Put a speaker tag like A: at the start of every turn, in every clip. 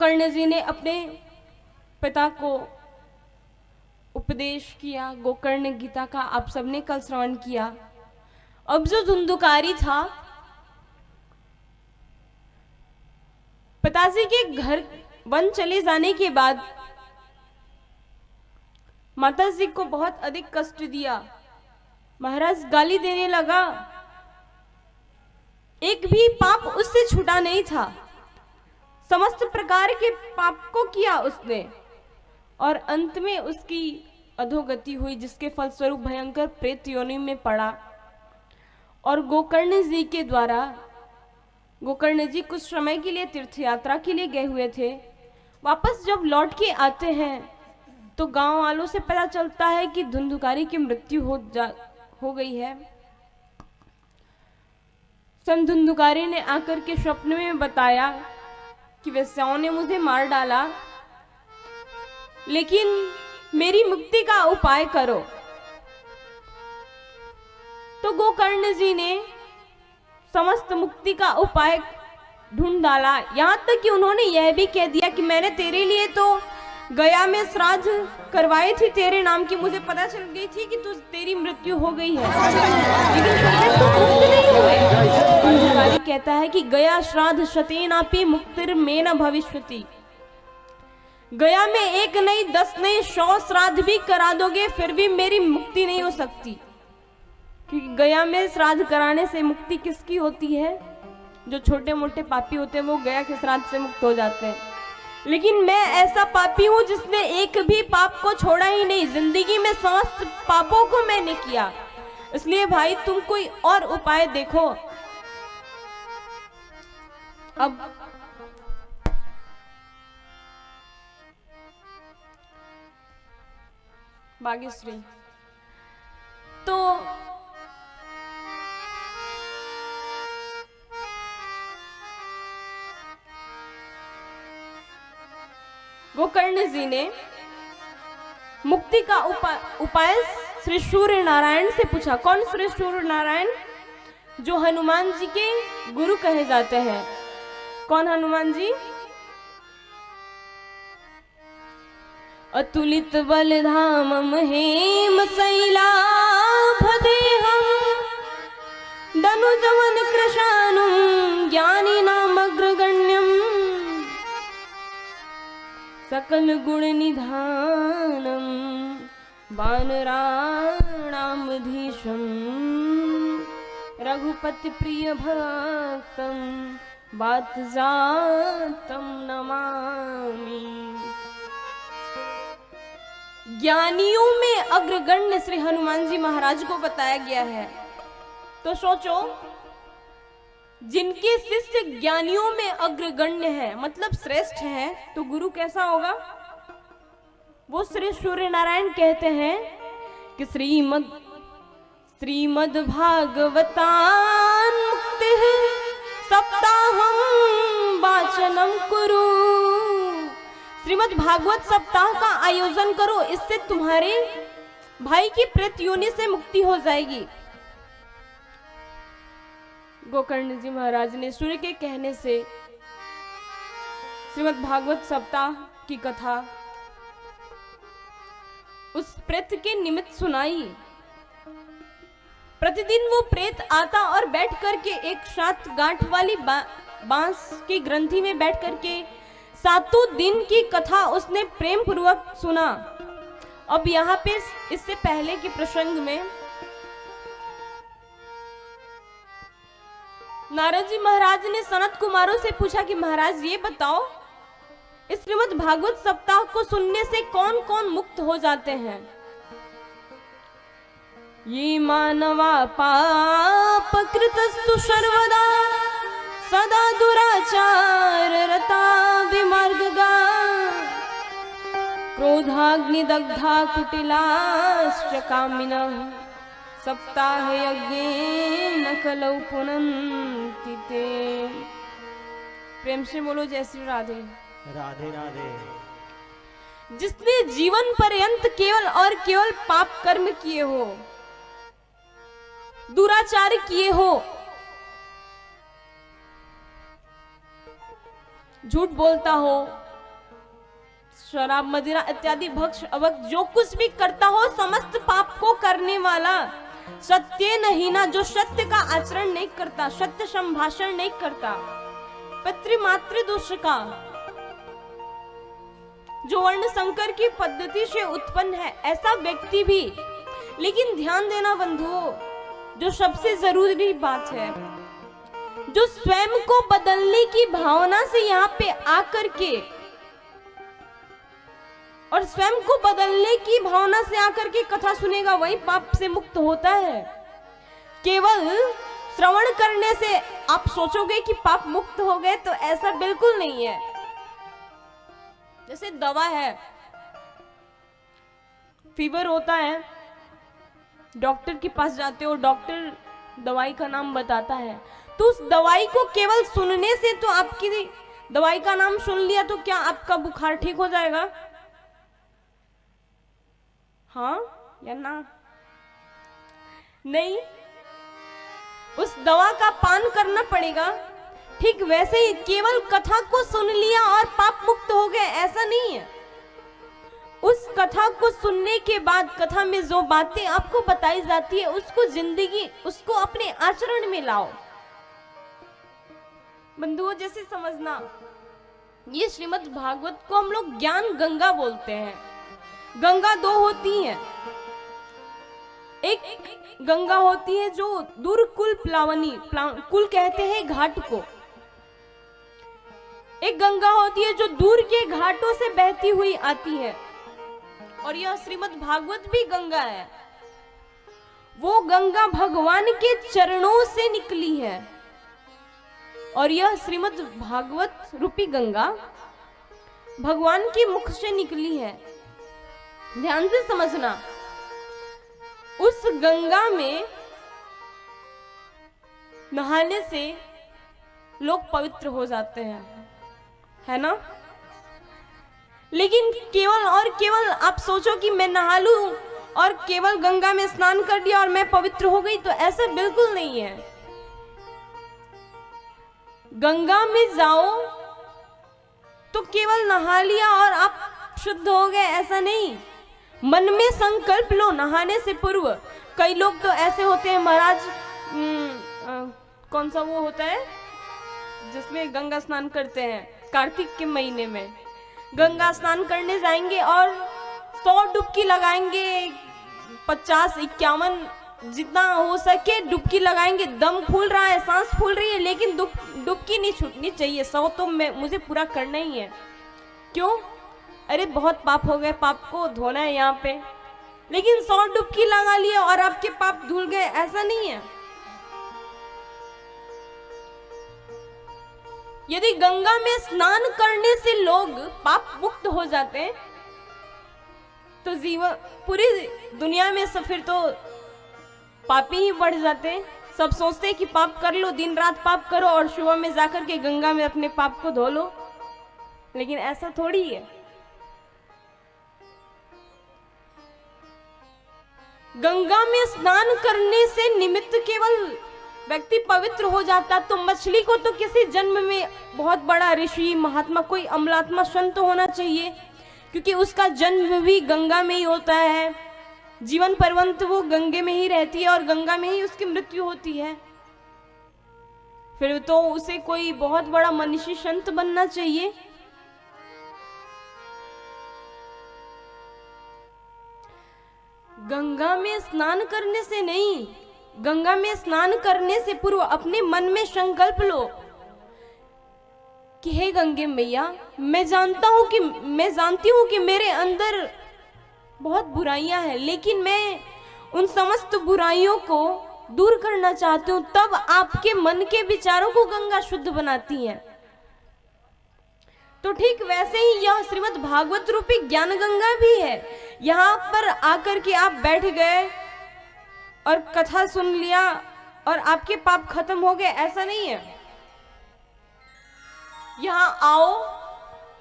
A: कर्ण जी ने अपने पिता को उपदेश किया। गोकर्ण गीता का आप सबने कल श्रवण किया। अब जो धुंधुकारी था, पिताजी के घर वन चले जाने के बाद माताजी को बहुत अधिक कष्ट दिया। महाराज गाली देने लगा। एक भी पाप उससे छूटा नहीं था। समस्त प्रकार के पाप को किया उसने और अंत में उसकी अधोगति हुई, जिसके फलस्वरूप भयंकर प्रेत योनि में पड़ा। और गोकर्ण जी के द्वारा, गोकर्ण जी कुछ समय के लिए तीर्थ यात्रा के लिए गए हुए थे। वापस जब लौट के आते हैं तो गांव वालों से पता चलता है कि धुंधुकारी की मृत्यु हो गई है। संत धुंधुकारी ने आकर के स्वप्न में बताया कि वेश्याओं ने मुझे मार डाला, लेकिन मेरी मुक्ति का उपाय करो। तो गोकर्ण जी ने समस्त मुक्ति का उपाय ढूंढ डाला। यहां तक कि उन्होंने यह भी कह दिया कि मैंने तेरे लिए तो गया में श्राद्ध करवाई थी तेरे नाम की, मुझे पता चल गई थी कि तेरी मृत्यु हो गई है, लेकिन तुम मुक्त नहीं हुए। कहता है कि गया श्राद्ध शतेनापि मुक्तिर में न भविष्यति। गया में एक नहीं 10 नहीं 100 श्राद्ध भी करा दोगे फिर भी मेरी मुक्ति नहीं हो सकती। क्योंकि गया में श्राद्ध कराने से मुक्ति किसकी होती है? जो छोटे मोटे पापी होते हैं वो गया के श्राद्ध से मुक्त हो जाते हैं। लेकिन मैं ऐसा पापी हूं जिसने एक भी पाप को छोड़ा ही नहीं। जिंदगी में समस्त पापों को मैंने किया। इसलिए भाई तुम कोई और उपाय देखो। अब भाग्यश्री तो गोकर्ण जी ने मुक्ति का उपाय श्री सूर्य नारायण से पूछा। कौन श्री सूर्य नारायण? जो हनुमान जी के गुरु कहे जाते हैं। कौन हनुमान जी? अतुलित बलधामम हेम शैलाभदेहम दनुजवन कृशानुम ज्ञानी नामग्रगण्यम सकल गुण निधानम वानराणामधीशम रघुपति प्रिय भक्तम बात जातम नमामि। ज्ञानियों में अग्रगण्य श्री हनुमान जी महाराज को बताया गया है। तो सोचो, जिनके शिष्य ज्ञानियों में अग्रगण्य है, मतलब श्रेष्ठ है, तो गुरु कैसा होगा? वो श्री सूर्य नारायण कहते हैं कि श्रीमद् भागवतान मुक्ति सप्ताहम वाचनम कुरु। श्रीमद् भागवत सप्ताह का आयोजन करो, इससे तुम्हारे भाई की प्रेत योनि से मुक्ति हो जाएगी। गोकर्ण जी महाराज ने सूर्य के कहने से श्रीमद् भागवत सप्ताह की कथा उस प्रेत के निमित्त सुनाई। प्रतिदिन वो प्रेत आता और बैठ करके एक 7 गांठ वाली बांस की ग्रंथि में बैठ करके 7 दिन की कथा उसने प्रेम पूर्वक सुना। अब यहाँ पे इससे पहले के प्रसंग में नारद जी महाराज ने सनत कुमारों से पूछा कि महाराज ये बताओ, इस श्रीमद् भागवत सप्ताह को सुनने से कौन कौन मुक्त हो जाते हैं? ये मानवा पाप कृतस्तु सर्वदा सदा दुराचार रता विमार्गगा क्रोधाग्नि दग्धा कुटिलाश्च कामिनः सप्ताह यज्ञेन कलौ पुनन्ति ते। प्रेम से बोलो जय श्री राधे।
B: राधे राधे।
A: जिसने जीवन पर्यंत केवल और केवल पाप कर्म किए हो, दुराचार किए हो, झूठ बोलता हो, शराब मदिरा इत्यादि भक्ष अभक्ष जो कुछ भी करता हो समस्त पाप को करने वाला, सत्य नहीं ना, जो सत्य का आचरण नहीं करता, सत्य संभाषण नहीं करता, पितृमातृ दोष का, जो वर्ण संकर की पद्धति से उत्पन्न है, ऐसा व्यक्ति भी। लेकिन ध्यान देना बंधुओं, जो सबसे जरूरी बात है, जो स्वयं को बदलने की भावना से यहाँ पे आकर के और स्वयं को बदलने की भावना से आकर के कथा सुनेगा, वही पाप से मुक्त होता है। केवल श्रवण करने से आप सोचोगे कि पाप मुक्त हो गए, तो ऐसा बिल्कुल नहीं है। जैसे दवा है, फीवर होता है, डॉक्टर के पास जाते हो, डॉक्टर दवाई का नाम बताता है, तो उस दवाई को केवल सुनने से, तो आपकी दवाई का नाम सुन लिया तो क्या आपका बुखार ठीक हो जाएगा? हाँ या ना? नहीं, उस दवा का पान करना पड़ेगा। ठीक वैसे ही केवल कथा को सुन लिया और पाप मुक्त हो गए, ऐसा नहीं है। उस कथा को सुनने के बाद कथा में जो बातें आपको बताई जाती है, उसको जिंदगी, उसको अपने आचरण में लाओ। बंधुओं, जैसे समझना, ये श्रीमद् भागवत को हम लोग ज्ञान गंगा बोलते हैं। गंगा दो होती हैं, एक गंगा होती है जो दूर कुल प्लावनी, कुल कहते हैं घाट को। एक गंगा होती है जो दूर के घाटों से बहती हुई आती है, और यह श्रीमद् भागवत भी गंगा है। वो गंगा भगवान के चरणों से निकली है, और यह श्रीमद् भागवत रूपी गंगा भगवान के मुख से निकली है। ध्यान से समझना, उस गंगा में नहाने से लोग पवित्र हो जाते हैं, है ना? लेकिन केवल और केवल आप सोचो कि मैं नहा लूं और केवल गंगा में स्नान कर दिया और मैं पवित्र हो गई, तो ऐसा बिल्कुल नहीं है। गंगा में जाओ तो केवल नहा लिया और आप शुद्ध हो गए, ऐसा नहीं। मन में संकल्प लो नहाने से पूर्व। कई लोग तो ऐसे होते हैं, महाराज कौन सा वो होता है जिसमें गंगा स्नान करते हैं, कार्तिक के महीने में गंगा स्नान करने जाएंगे और 100 डुबकी लगाएंगे, 50-51 जितना हो सके डुबकी लगाएंगे। दम फूल रहा है, सांस फूल रही है, लेकिन डुबकी नहीं छूटनी चाहिए। 100 तो मुझे पूरा करना ही है। क्यों? अरे बहुत पाप हो गए, पाप को धोना है यहाँ पे। लेकिन 100 डुबकी लगा लिया और आपके पाप धुल गए, ऐसा नहीं है। यदि गंगा में स्नान करने से लोग पाप मुक्त हो जाते हैं, तो जीवन पूरी दुनिया में सब फिर तो पापी ही बढ़ जाते हैं। सब सोचते हैं कि पाप कर लो, दिन रात पाप करो और सुबह में जाकर के गंगा में अपने पाप को धो लो, लेकिन ऐसा थोड़ी है। गंगा में स्नान करने से निमित्त केवल व्यक्ति पवित्र हो जाता, तो मछली को तो किसी जन्म में बहुत बड़ा ऋषि, महात्मा, कोई अमलात्मा, संत होना चाहिए, क्योंकि उसका जन्म भी गंगा में ही होता है। जीवन पर्यंत वो गंगे में ही रहती है और गंगा में ही उसकी मृत्यु होती है। फिर तो उसे कोई बहुत बड़ा मनीषी संत बनना चाहिए। गंगा में स्नान करने से नहीं, गंगा में स्नान करने से पूर्व अपने मन में संकल्प लो कि हे गंगे मैया, मैं जानती हूं कि मेरे अंदर बहुत बुराइयां हैं, लेकिन मैं उन समस्त बुराइयों को दूर करना चाहती हूं। तब आपके मन के विचारों को गंगा शुद्ध बनाती है। तो ठीक वैसे ही यह श्रीमद् भागवत रूपी ज्ञान गंगा भी है। यहाँ पर आकर के आप बैठ गए और कथा सुन लिया और आपके पाप खत्म हो गए, ऐसा नहीं है। यहाँ आओ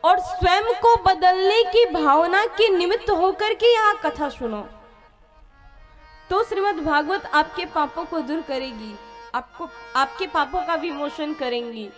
A: और स्वयं को बदलने की भावना के निमित्त होकर के यहाँ कथा सुनो, तो श्रीमद् भागवत आपके पापों को दूर करेगी, आपके पापों का विमोचन करेंगी।